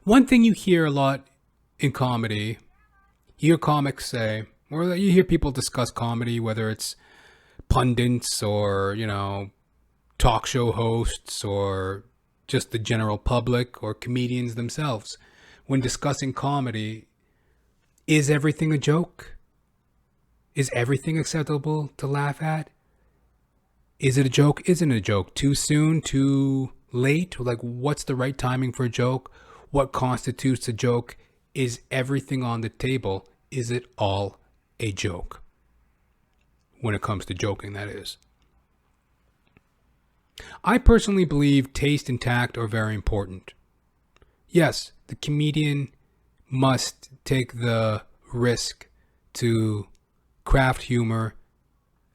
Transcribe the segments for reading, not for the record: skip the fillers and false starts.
One thing you hear a lot in comedy, you hear comics say, or you hear people discuss comedy, whether it's pundits or, talk show hosts or just the general public or comedians themselves. When discussing comedy, is everything a joke? Is everything acceptable to laugh at? Is it a joke? Isn't it a joke? Too soon? Too late? Like, what's the right timing for a joke? What constitutes a joke? Is everything on the table? Is it all a joke? When it comes to joking, that is. I personally believe taste and tact are very important. Yes, the comedian must take the risk to craft humor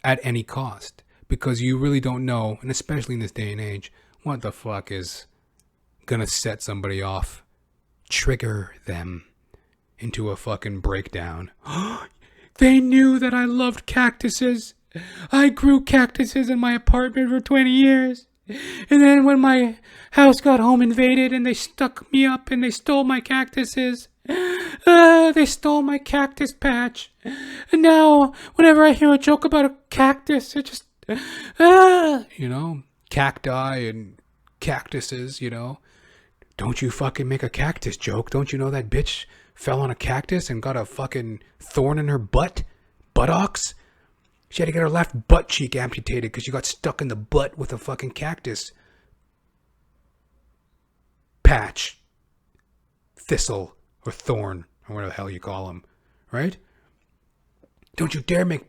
at any cost, because you really don't know, and especially in this day and age, what the fuck is gonna set somebody off, trigger them into a fucking breakdown. They knew that I loved cactuses. I grew cactuses in my apartment for 20 years. And then when my house got home invaded and they stuck me up and they stole my cactuses, they stole my cactus patch. And now, whenever I hear a joke about a cactus, it just, cacti and cactuses, Don't you fucking make a cactus joke. Don't you know that bitch fell on a cactus and got a fucking thorn in her buttocks? She had to get her left butt cheek amputated because she got stuck in the butt with a fucking cactus patch, thistle, or thorn, or whatever the hell you call them, right? Don't you dare make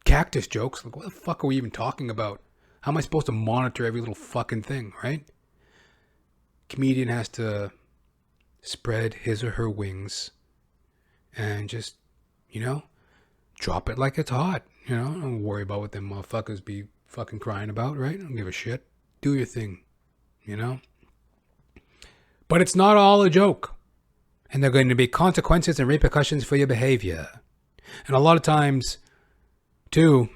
cactus jokes. Like, what the fuck are we even talking about? How am I supposed to monitor every little fucking thing, right? Comedian has to spread his or her wings and just, drop it like it's hot. Don't worry about what them motherfuckers be fucking crying about, right? I don't give a shit. Do your thing, But it's not all a joke. And there are going to be consequences and repercussions for your behavior. And a lot of times, too,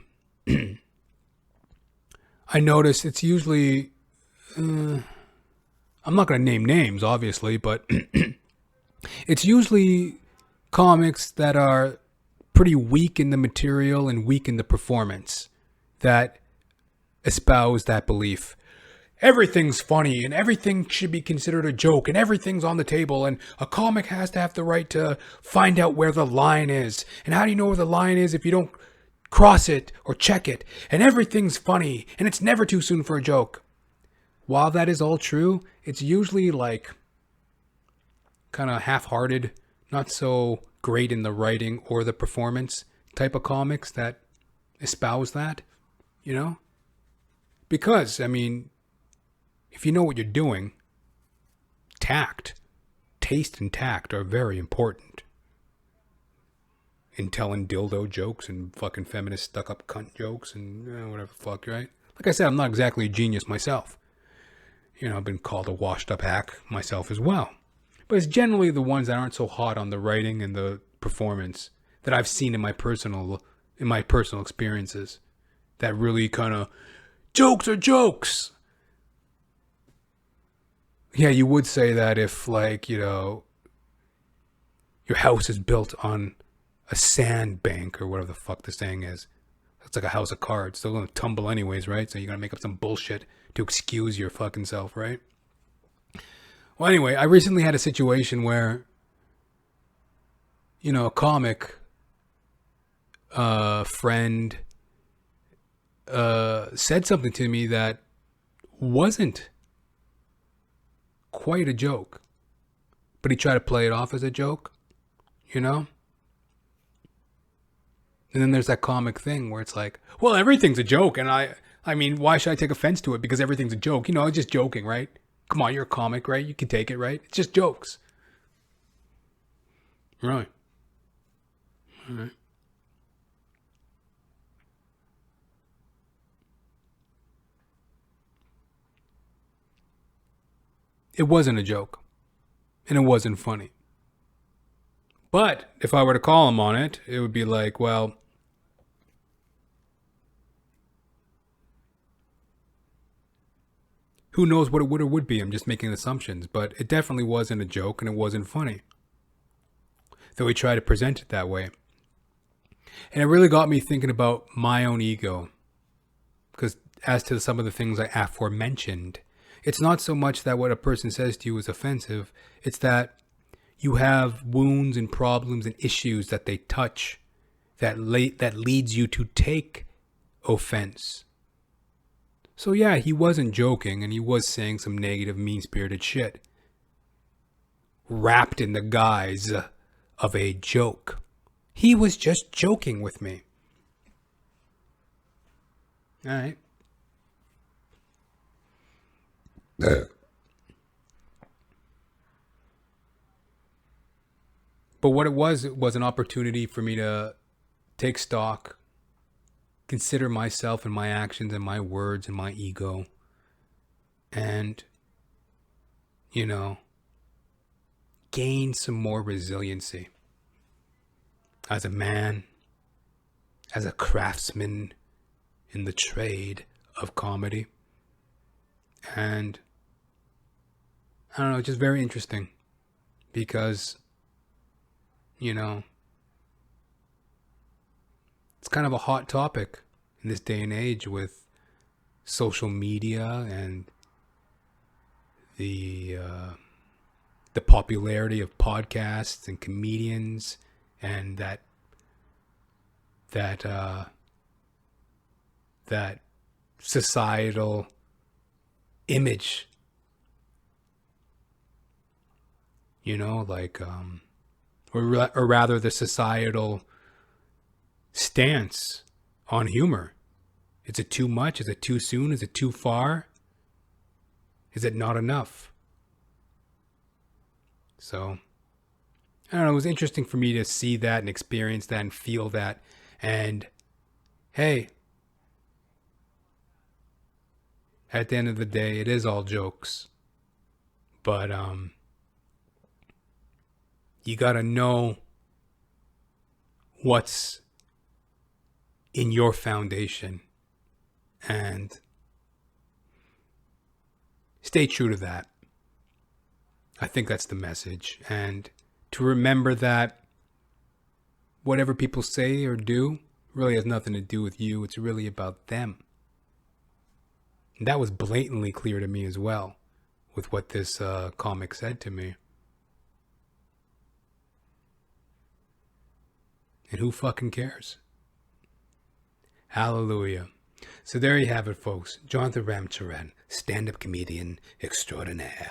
I notice it's usually, I'm not going to name names, obviously, but it's usually comics that are pretty weak in the material and weak in the performance that espouse that belief. Everything's funny and everything should be considered a joke and everything's on the table and a comic has to have the right to find out where the line is. And how do you know where the line is if you don't cross it or check it? And everything's funny and it's never too soon for a joke. While that is all true, it's usually like kind of half-hearted, not so great in the writing or the performance type of comics that espouse that, Because, if you know what you're doing, taste and tact are very important in telling dildo jokes and fucking feminist stuck-up cunt jokes and whatever the fuck, right? Like I said, I'm not exactly a genius myself. I've been called a washed-up hack myself as well. But it's generally the ones that aren't so hot on the writing and the performance that I've seen in my personal experiences that really kind of, jokes are jokes. Yeah, you would say that if, your house is built on a sand bank or whatever the fuck the saying is. It's like a house of cards. They're going to tumble anyways, right? So you're going to make up some bullshit to excuse your fucking self, right? Well, anyway, I recently had a situation where, a comic friend said something to me that wasn't quite a joke, but he tried to play it off as a joke, And then there's that comic thing where it's like, well, everything's a joke, and I mean, why should I take offense to it? Because everything's a joke. It's just joking, right? Come on, you're a comic, right? You can take it, right? It's just jokes. Right. All right. It wasn't a joke. And it wasn't funny. But if I were to call him on it, it would be like, well, Who knows what it would or would be? I'm just making assumptions, but it definitely wasn't a joke and it wasn't funny. Though he tried to present it that way. And it really got me thinking about my own ego. Because as to some of the things I aforementioned, it's not so much that what a person says to you is offensive. It's that you have wounds and problems and issues that they touch that leads you to take offense. So yeah, he wasn't joking and he was saying some negative, mean-spirited shit. Wrapped in the guise of a joke. He was just joking with me. Alright. But what it was an opportunity for me to take stock, consider myself and my actions and my words and my ego, and, gain some more resiliency as a man, as a craftsman in the trade of comedy. And I don't know, just very interesting because, it's kind of a hot topic in this day and age with social media and the popularity of podcasts and comedians and that societal image, or rather the societal stance on humor. Is it too much? Is it too soon? Is it too far? Is it not enough? So, I don't know, it was interesting for me to see that and experience that and feel that. And, hey, at the end of the day, it is all jokes. But, you gotta know what's in your foundation and stay true to that. I think that's the message. And to remember that whatever people say or do really has nothing to do with you. It's really about them. And that was blatantly clear to me as well with what this comic said to me. And who fucking cares? Hallelujah. So there you have it, folks. JRtheP, stand-up comedian extraordinaire.